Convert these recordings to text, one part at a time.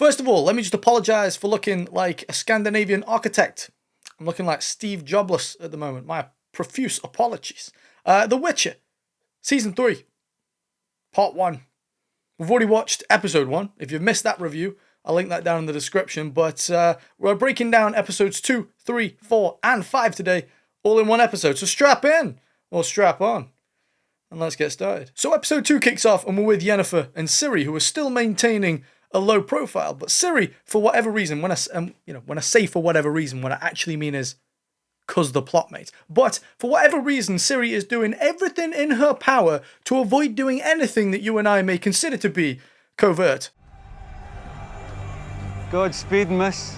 First of all, let me just apologise for looking like a Scandinavian architect. I'm looking like Steve Jobless at the moment. My profuse apologies. The Witcher, Season 3, Part 1. We've already watched Episode 1. If you've missed that review, I'll link that down in the description. But we're breaking down Episodes 2, 3, 4, and 5 today, all in one episode. So strap in, or strap on, and let's get started. So Episode 2 kicks off, and we're with Yennefer and Ciri, who are still maintaining a low profile. But Ciri, for whatever reason, when I say for whatever reason, what I actually mean is because the plot mates. But for whatever reason, Ciri is doing everything in her power to avoid doing anything that you and I may consider to be covert. Godspeed, miss.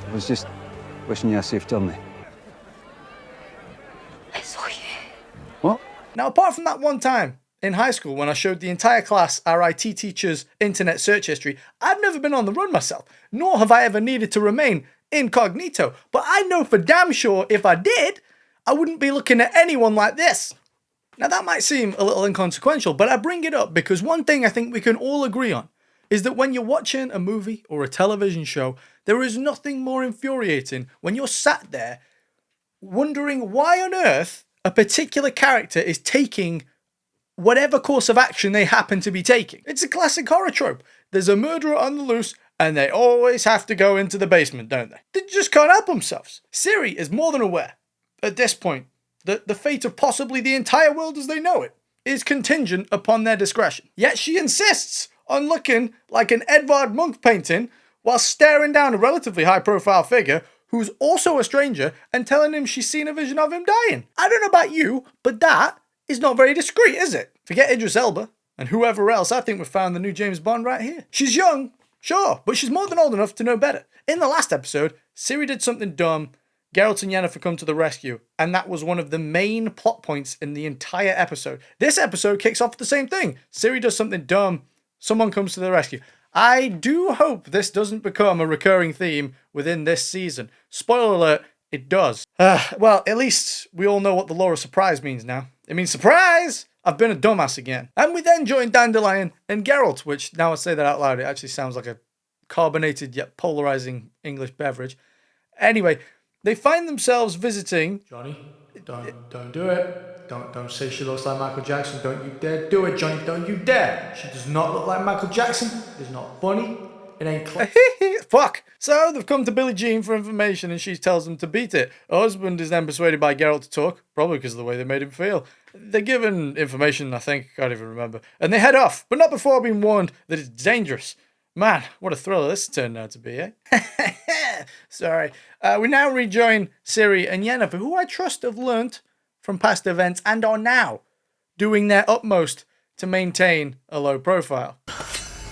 I was just wishing you a safe journey. I saw you. What? Now, apart from that one time in high school when I showed the entire class our IT teacher's internet search history, I've never been on the run myself, nor have I ever needed to remain incognito. But I know for damn sure if I did, I wouldn't be looking at anyone like this. Now, that might seem a little inconsequential, but I bring it up because one thing I think we can all agree on is that when you're watching a movie or a television show, there is nothing more infuriating when you're sat there wondering why on earth a particular character is taking whatever course of action they happen to be taking. It's a classic horror trope. There's a murderer on the loose, and they always have to go into the basement, don't they? They just can't help themselves. Ciri is more than aware, at this point, that the fate of possibly the entire world as they know it is contingent upon their discretion. Yet she insists on looking like an Edvard Munch painting while staring down a relatively high-profile figure who's also a stranger and telling him she's seen a vision of him dying. I don't know about you, but that is not very discreet, is it? Forget Idris Elba and whoever else. I think we've found the new James Bond right here. She's young, sure, but she's more than old enough to know better. In the last episode, Ciri did something dumb, Geralt and Yennefer come to the rescue, and that was one of the main plot points in the entire episode. This episode kicks off with the same thing. Ciri does something dumb, someone comes to the rescue. I do hope this doesn't become a recurring theme within this season. Spoiler alert, it does. Well, at least we all know what the law of surprise means now. It means surprise! I've been a dumbass again. And we then join Dandelion and Geralt, which, now I say that out loud, it actually sounds like a carbonated yet polarizing English beverage. Anyway, they find themselves visiting... Jonny, don't do it. Don't say she looks like Michael Jackson. Don't you dare do it, Jonny. Don't you dare. She does not look like Michael Jackson. It's not funny. It ain't Fuck! So they've come to Billie Jean for information and she tells them to beat it. Her husband is then persuaded by Geralt to talk, probably because of the way they made him feel. They're given information, I think, can't even remember. And they head off, but not before being warned that it's dangerous. Man, what a thriller this turned out to be, eh? Sorry. We now rejoin Ciri and Yennefer, who I trust have learnt from past events and are now doing their utmost to maintain a low profile.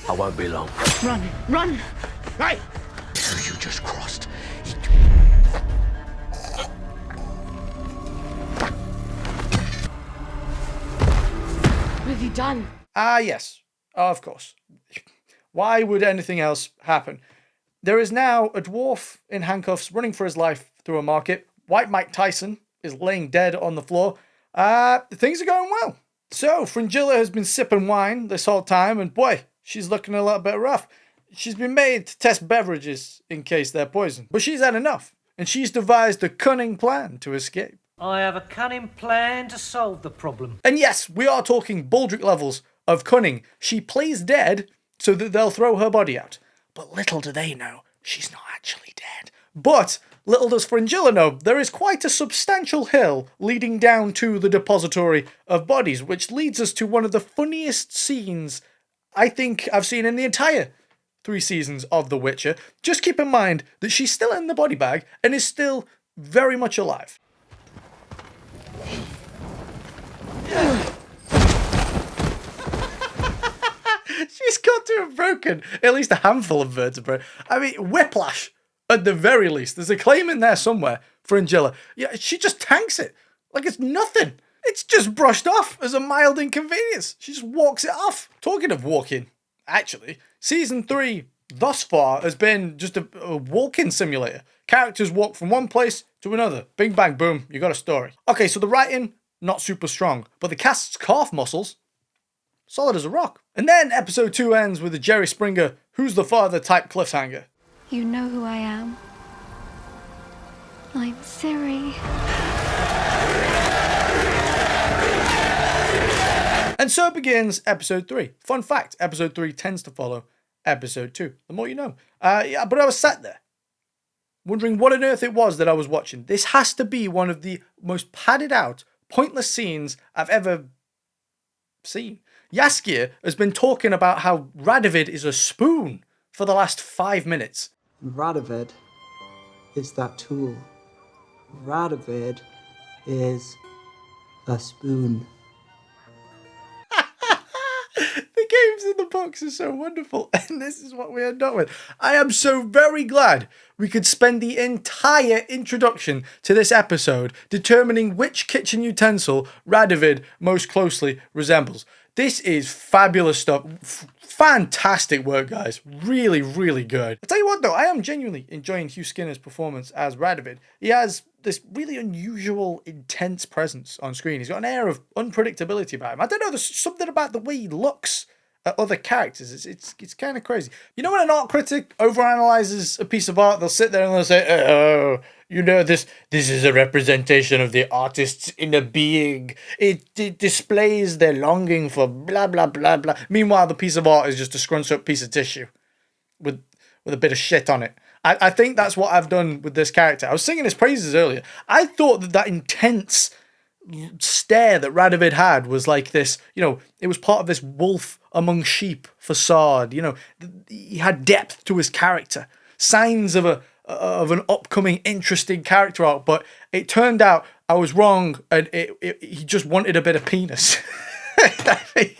I won't be long. Run, run! Hey! Who you just crossed? What have you done? Ah, yes. Of course. Why would anything else happen? There is now a dwarf in handcuffs running for his life through a market. White Mike Tyson is laying dead on the floor. Things are going well. So, Fringilla has been sipping wine this whole time, and boy, she's looking a little bit rough. She's been made to test beverages in case they're poison. But she's had enough, and she's devised a cunning plan to escape. I have a cunning plan to solve the problem. And yes, we are talking Baldric levels of cunning. She plays dead so that they'll throw her body out. But little do they know, she's not actually dead. But little does Fringilla know, there is quite a substantial hill leading down to the depository of bodies, which leads us to one of the funniest scenes I think I've seen in the entire 3 seasons of The Witcher. Just keep in mind that she's still in the body bag and is still very much alive. She's got to have broken at least a handful of vertebrae. I mean, whiplash, at the very least. There's a claim in there somewhere for Fringilla. Yeah, she just tanks it like it's nothing. It's just brushed off as a mild inconvenience. She just walks it off. Talking of walking, actually, Season 3 thus far has been just a walking simulator. Characters walk from one place to another. Bing, bang, boom, you got a story. Okay, so the writing, not super strong, but the cast's calf muscles, solid as a rock. And then episode 2 ends with a Jerry Springer, who's the father type cliffhanger. You know who I am. I'm Siri. And so begins episode 3. Fun fact, episode 3 tends to follow episode 2. The more you know. But I was sat there, wondering what on earth it was that I was watching. This has to be one of the most padded out, pointless scenes I've ever seen. Jaskier has been talking about how Radovid is a spoon for the last 5 minutes. Radovid is that tool. Radovid is a spoon. The games in the books are so wonderful, and this is what we end up with. I am so very glad we could spend the entire introduction to this episode determining which kitchen utensil Radovid most closely resembles. This is fabulous stuff. Fantastic work, guys. Really, really good. I'll tell you what, though, I am genuinely enjoying Hugh Skinner's performance as Radovid. He has this really unusual, intense presence on screen. He's got an air of unpredictability about him. I don't know, there's something about the way he looks at other characters. It's kind of crazy. You know when an art critic overanalyzes a piece of art, they'll sit there and they'll say, oh, you know, this is a representation of the artist's inner being. It displays their longing for blah, blah, blah, blah. Meanwhile, the piece of art is just a scrunched up piece of tissue with a bit of shit on it. I think that's what I've done with this character. I was singing his praises earlier. I thought that intense stare that Radovid had was like this, you know, it was part of this wolf among sheep facade. You know, he had depth to his character, signs of an upcoming interesting character arc, but it turned out I was wrong, and he just wanted a bit of penis. I think.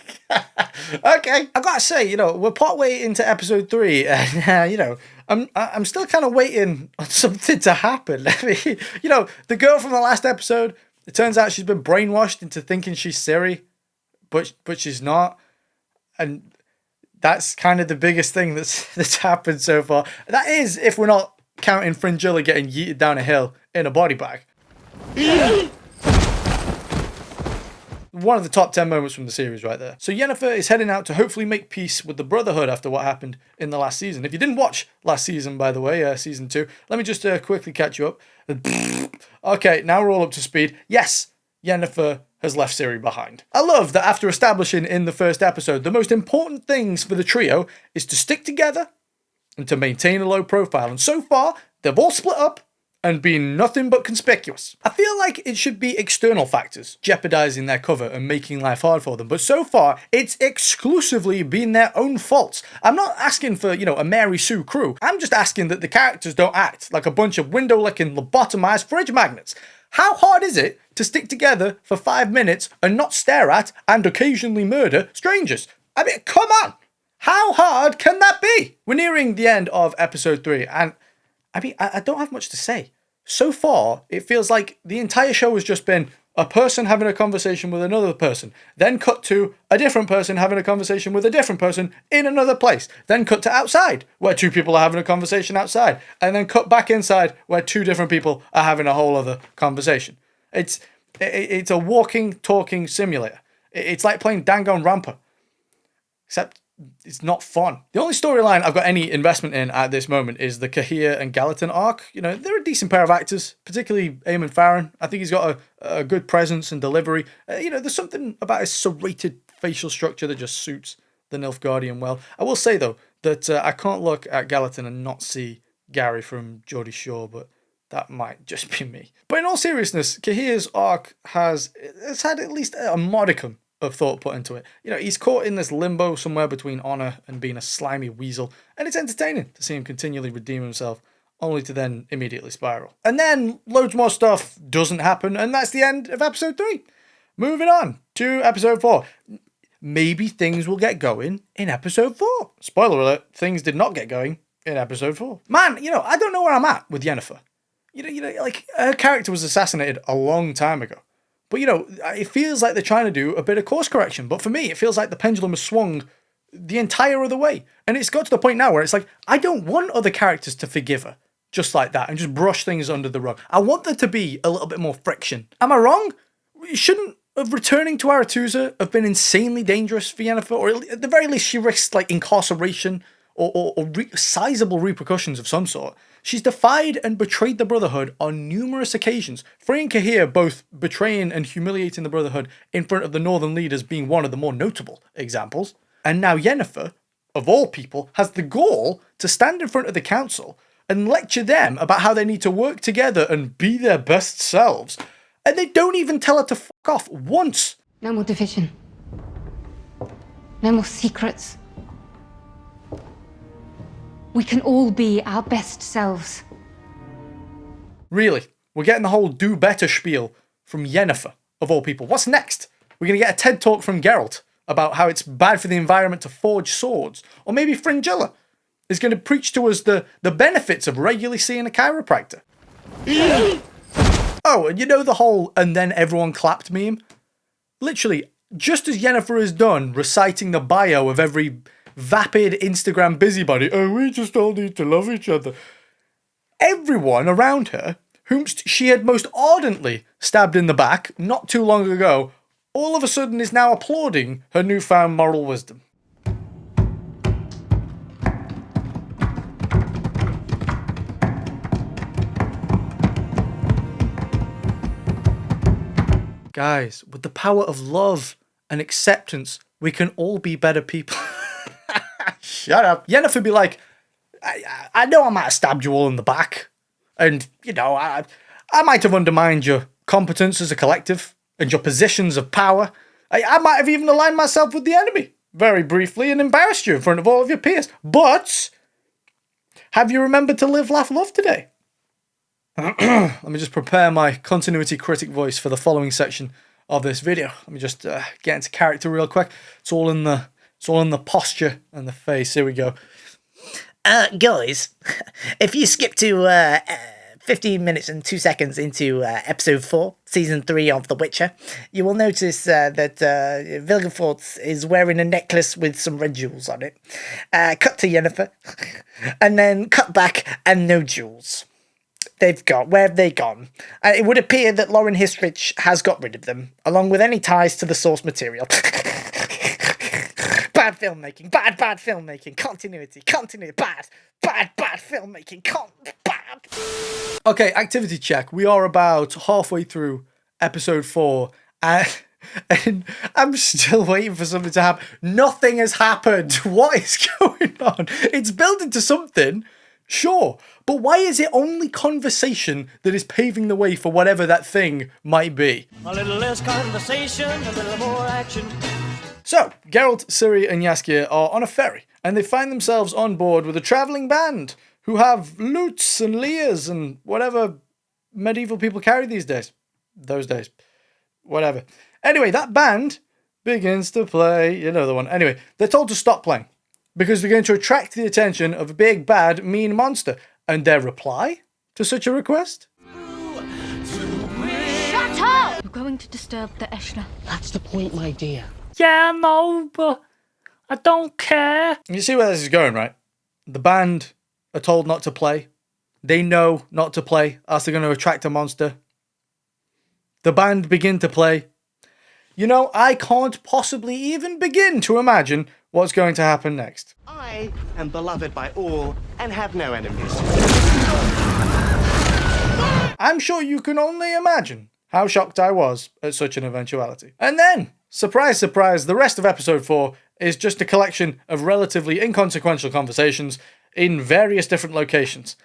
Okay, I gotta say, you know, we're partway into episode 3, and you know, I'm still kind of waiting on something to happen. I mean, you know, the girl from the last episode, it turns out she's been brainwashed into thinking she's Siri, but she's not, and that's kind of the biggest thing that's happened so far. That is, if we're not counting Fringilla getting yeeted down a hill in a body bag. One of the top 10 moments from the series right there. So Yennefer is heading out to hopefully make peace with the Brotherhood after what happened in the last season. If you didn't watch last season, by the way, season 2, let me just quickly catch you up. Okay, now we're all up to speed. Yes, Yennefer has left Ciri behind. I love that after establishing in the first episode, the most important things for the trio is to stick together and to maintain a low profile. And so far, they've all split up and been nothing but conspicuous. I feel like it should be external factors jeopardizing their cover and making life hard for them, but so far it's exclusively been their own faults. I'm not asking for, you know, a Mary Sue crew. I'm just asking that the characters don't act like a bunch of window-licking, lobotomized fridge magnets. How hard is it to stick together for 5 minutes and not stare at and occasionally murder strangers? I mean, come on! How hard can that be? We're nearing the end of episode 3, and I mean, I don't have much to say. So far, it feels like the entire show has just been a person having a conversation with another person, then cut to a different person having a conversation with a different person in another place, then cut to outside, where 2 people are having a conversation outside, and then cut back inside, where 2 different people are having a whole other conversation. It's a walking, talking simulator. It's like playing Danganronpa, except it's not fun. The only storyline I've got any investment in at this moment is the Cahir and Gallatin arc. You know, they're a decent pair of actors, particularly Eamon Farron. I think he's got a good presence and delivery. You know, there's something about his serrated facial structure that just suits the Nilfgaardian well. I will say, though, that I can't look at Gallatin and not see Gary from Geordie Shore, but that might just be me. But in all seriousness, Cahir's arc has had at least a modicum of thought put into it. You know, he's caught in this limbo somewhere between honour and being a slimy weasel, and it's entertaining to see him continually redeem himself, only to then immediately spiral. And then loads more stuff doesn't happen, and that's the end of episode 3. Moving on to episode 4. Maybe things will get going in episode 4. Spoiler alert, things did not get going in episode 4. Man, you know, I don't know where I'm at with Yennefer. You know, like, her character was assassinated a long time ago. But, you know, it feels like they're trying to do a bit of course correction. But for me, it feels like the pendulum has swung the entire other way. And it's got to the point now where it's like, I don't want other characters to forgive her just like that and just brush things under the rug. I want there to be a little bit more friction. Am I wrong? Shouldn't of returning to Aretusa have been insanely dangerous for Yennefer, or at the very least she risks like incarceration or sizable repercussions of some sort. She's defied and betrayed the Brotherhood on numerous occasions, Frey and Cahir both betraying and humiliating the Brotherhood in front of the Northern leaders being one of the more notable examples. And now Yennefer, of all people, has the gall to stand in front of the council and lecture them about how they need to work together and be their best selves. And they don't even tell her to fuck off once. No more division. No more secrets. We can all be our best selves. Really? We're getting the whole do better spiel from Yennefer, of all people. What's next? We're going to get a TED talk from Geralt about how it's bad for the environment to forge swords. Or maybe Fringilla is going to preach to us the benefits of regularly seeing a chiropractor. Oh, and you know the whole "and then everyone clapped" meme? Literally, just as Yennefer is done reciting the bio of every vapid Instagram busybody, "Oh, we just all need to love each other," everyone around her, whom she had most ardently stabbed in the back not too long ago, all of a sudden is now applauding her newfound moral wisdom. Guys, with the power of love and acceptance, we can all be better people. Shut up. Yennefer be like, I know I might have stabbed you all in the back. And, you know, I might have undermined your competence as a collective and your positions of power. I might have even aligned myself with the enemy very briefly and embarrassed you in front of all of your peers. But have you remembered to live, laugh, love today? Let me just prepare my continuity critic voice for the following section of this video. Let me just get into character real quick. It's all in the posture and the face. Here we go. Guys, if you skip to 15 minutes and 2 seconds into episode 4, season 3 of The Witcher, you will notice that Vilgefortz is wearing a necklace with some red jewels on it. Cut to Yennefer, and then cut back and no jewels. Where have they gone? It would appear that Lauren Histrich has got rid of them, along with any ties to the source material. Bad filmmaking, bad filmmaking, continuity, bad filmmaking, bad. Okay, activity check. We are about halfway through episode 4, and I'm still waiting for something to happen. Nothing has happened. What is going on? It's building to something. Sure, but why is it only conversation that is paving the way for whatever that thing might be? A little less conversation, a little more action. So, Geralt, Ciri and Jaskier are on a ferry, and they find themselves on board with a travelling band who have lutes and lyres and whatever medieval people carry these days. Those days. Whatever. Anyway, that band begins to play, you know the one. Anyway, they're told to stop playing, because they're going to attract the attention of a big, bad, mean monster. And their reply to such a request? Shut up! You're going to disturb the Eshna. That's the point, my dear. Yeah, no, but I don't care. You see where this is going, right? The band are told not to play. They know not to play, else they're going to attract a monster. The band begin to play. You know, I can't possibly even begin to imagine what's going to happen next. I am beloved by all and have no enemies. I'm sure you can only imagine how shocked I was at such an eventuality. And then, surprise, surprise, the rest of episode 4 is just a collection of relatively inconsequential conversations in various different locations.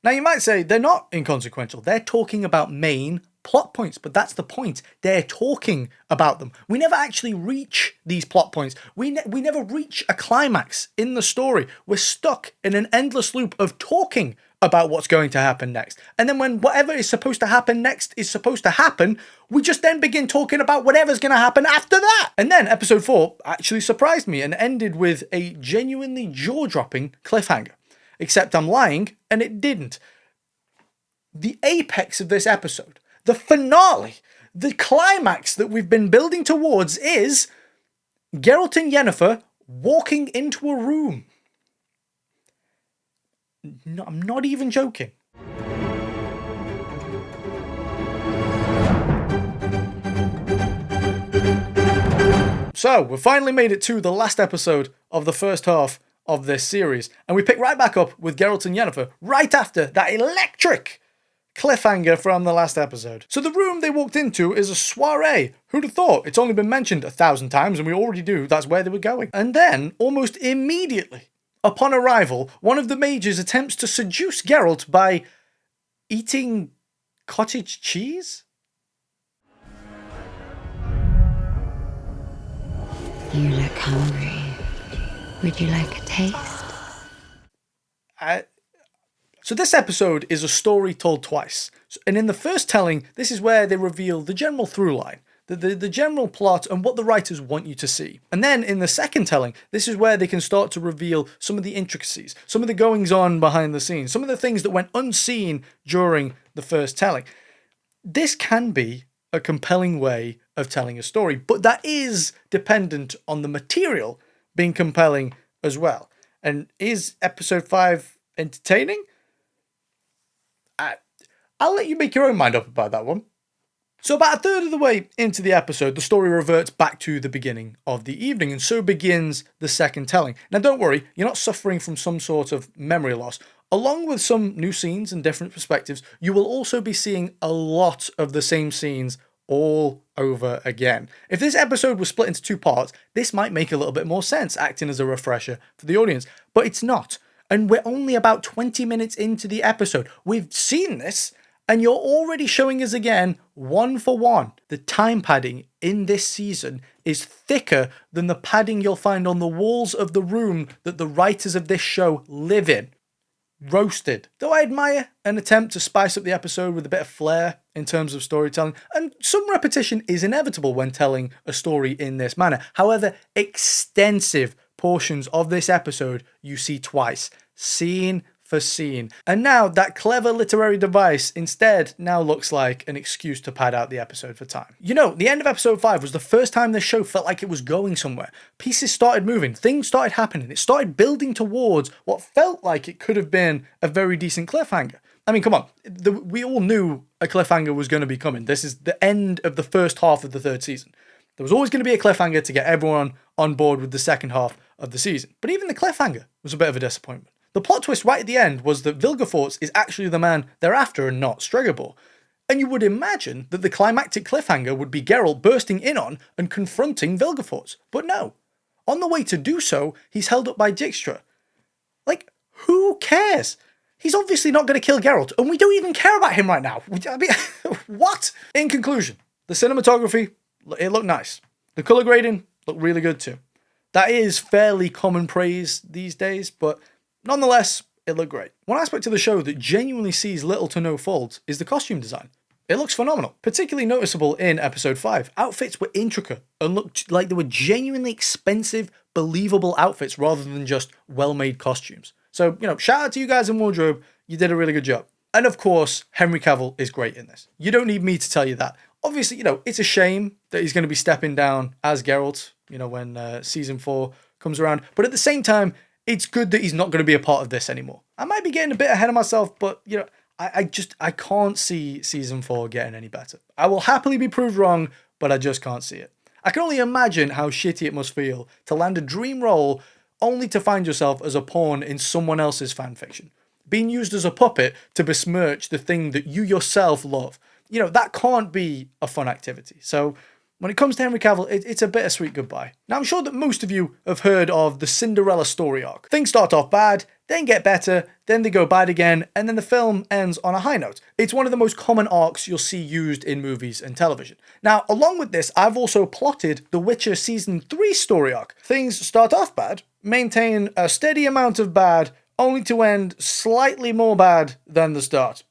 Now you might say they're not inconsequential. They're talking about main plot points, but that's the point. They're talking about them. We never actually reach these plot points. We never reach a climax in the story. We're stuck in an endless loop of talking about what's going to happen next. And then when whatever is supposed to happen next is supposed to happen, we just then begin talking about whatever's going to happen after that. And then episode 4 actually surprised me and ended with a genuinely jaw-dropping cliffhanger. Except I'm lying, and it didn't. The apex of this episode, the finale, the climax that we've been building towards is Geralt and Yennefer walking into a room. No, I'm not even joking. So, we've finally made it to the last episode of the first half of this series, and we pick right back up with Geralt and Yennefer right after that electric cliffhanger from the last episode. So the room they walked into is a soiree. Who'd have thought? It's only been mentioned 1,000 times and we already knew that's where they were going. And then, almost immediately, upon arrival, one of the mages attempts to seduce Geralt by eating cottage cheese? You look hungry. Would you like a taste? So this episode is a story told twice. And in the first telling, this is where they reveal the general through line, the general plot and what the writers want you to see. And then in the second telling, this is where they can start to reveal some of the intricacies, some of the goings on behind the scenes, some of the things that went unseen during the first telling. This can be a compelling way of telling a story, but that is dependent on the material being compelling as well. And is episode 5 entertaining? I'll let you make your own mind up about that one. So about a third of the way into the episode, the story reverts back to the beginning of the evening, and so begins the second telling. Now don't worry, you're not suffering from some sort of memory loss. Along with some new scenes and different perspectives, you will also be seeing a lot of the same scenes all over again. If this episode was split into 2 parts, this might make a little bit more sense, acting as a refresher for the audience, but it's not. And we're only about 20 minutes into the episode. We've seen this, and you're already showing us again, one for one. The time padding in this season is thicker than the padding you'll find on the walls of the room that the writers of this show live in. Roasted. Though I admire an attempt to spice up the episode with a bit of flair in terms of storytelling, and some repetition is inevitable when telling a story in this manner. However, extensive portions of this episode you see twice, scene for scene. And now that clever literary device instead now looks like an excuse to pad out the episode for time. You know, the end of episode 5 was the first time this show felt like it was going somewhere. Pieces started moving, things started happening, it started building towards what felt like it could have been a very decent cliffhanger. I mean, come on, we all knew a cliffhanger was going to be coming. This is the end of the first half of the 3rd season. There was always going to be a cliffhanger to get everyone on board with the second half of the season. But even the cliffhanger was a bit of a disappointment. The plot twist right at the end was that Vilgefortz is actually the man they're after and not Stregobor. And you would imagine that the climactic cliffhanger would be Geralt bursting in on and confronting Vilgefortz. But no. On the way to do so, he's held up by Dijkstra. Like, who cares? He's obviously not going to kill Geralt, and we don't even care about him right now. I mean, what? In conclusion, the cinematography, it looked nice. The colour grading looked really good too. That is fairly common praise these days, but nonetheless, it looked great. One aspect of the show that genuinely sees little to no faults is the costume design. It looks phenomenal. Particularly noticeable in episode 5. Outfits were intricate and looked like they were genuinely expensive, believable outfits rather than just well-made costumes. So, you know, shout out to you guys in wardrobe. You did a really good job. And of course, Henry Cavill is great in this. You don't need me to tell you that. Obviously, you know, it's a shame that he's going to be stepping down as Geralt, you know, when season 4 comes around. But at the same time, it's good that he's not going to be a part of this anymore. I might be getting a bit ahead of myself, but, you know, I can't see season 4 getting any better. I will happily be proved wrong, but I just can't see it. I can only imagine how shitty it must feel to land a dream role only to find yourself as a pawn in someone else's fanfiction, being used as a puppet to besmirch the thing that you yourself love. You know, that can't be a fun activity. So when it comes to Henry Cavill, it's a bittersweet goodbye. Now, I'm sure that most of you have heard of the Cinderella story arc. Things start off bad, then get better, then they go bad again, and then the film ends on a high note. It's one of the most common arcs you'll see used in movies and television. Now, along with this, I've also plotted The Witcher Season 3 story arc. Things start off bad, maintain a steady amount of bad, only to end slightly more bad than the start.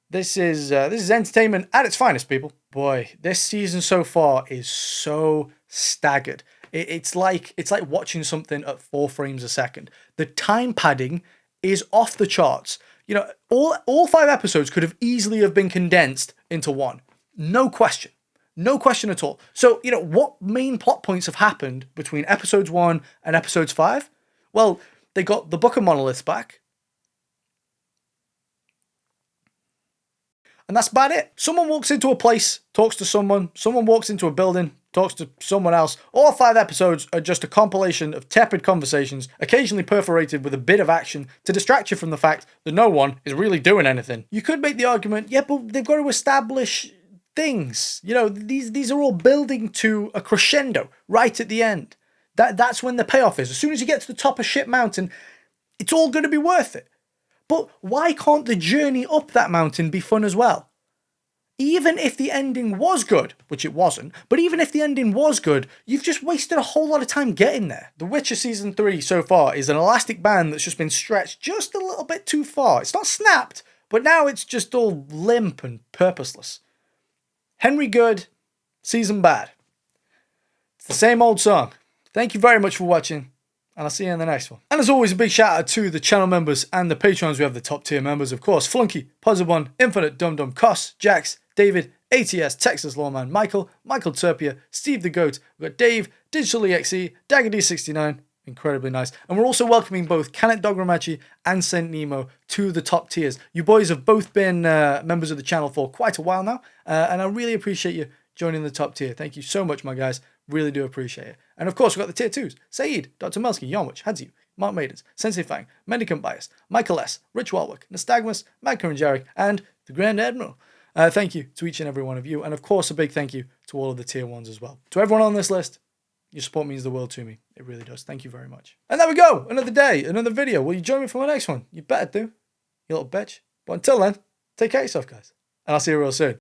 This is entertainment at its finest, people. Boy, this season so far is so staggered. It's like watching something at 4 frames a second. The time padding is off the charts. You know, all 5 episodes could have easily have been condensed into one. No question. No question at all. So, you know, what main plot points have happened between episodes 1 and episodes 5? Well, they got the Book of Monoliths back. And that's about it. Someone walks into a place, talks to someone walks into a building, talks to someone else. All 5 episodes are just a compilation of tepid conversations, occasionally perforated with a bit of action to distract you from the fact that no one is really doing anything. You could make the argument, yeah, but they've got to establish things. You know, these are all building to a crescendo right at the end. That's when the payoff is. As soon as you get to the top of Ship Mountain, it's all going to be worth it. But why can't the journey up that mountain be fun as well? Even if the ending was good, which it wasn't, but even if the ending was good, you've just wasted a whole lot of time getting there. The Witcher Season 3 so far is an elastic band that's just been stretched just a little bit too far. It's not snapped, but now it's just all limp and purposeless. Henry good, season bad. It's the same old song. Thank you very much for watching, and I'll see you in the next one. And as always, a big shout out to the channel members and the patrons. We have the top tier members, of course. Flunky, Puzzle1, Infinite Dum Dum, Koss, Jax, David, ATS, Texas Lawman, Michael Turpia, Steve the Goat. We've got Dave, Digital EXE, Dagger-D69, incredibly nice. And we're also welcoming both Canet Dogramachi and Saint Nemo to the top tiers. You boys have both been members of the channel for quite a while now, and I really appreciate you joining the top tier. Thank you so much, my guys. Really do appreciate it. And of course, we've got the tier 2s. Saeed, Dr. Melski, Yonwich, Hadziu, Mark Maidens, Sensei Fang, Mendicant Bias, Michael S., Rich Walwick, Nystagmus, Magker and Jarek, and the Grand Admiral. Thank you to each and every one of you. And of course, a big thank you to all of the tier 1s as well. To everyone on this list, your support means the world to me. It really does. Thank you very much. And there we go. Another day, another video. Will you join me for my next one? You better do. You little bitch. But until then, take care of yourself, guys. And I'll see you real soon.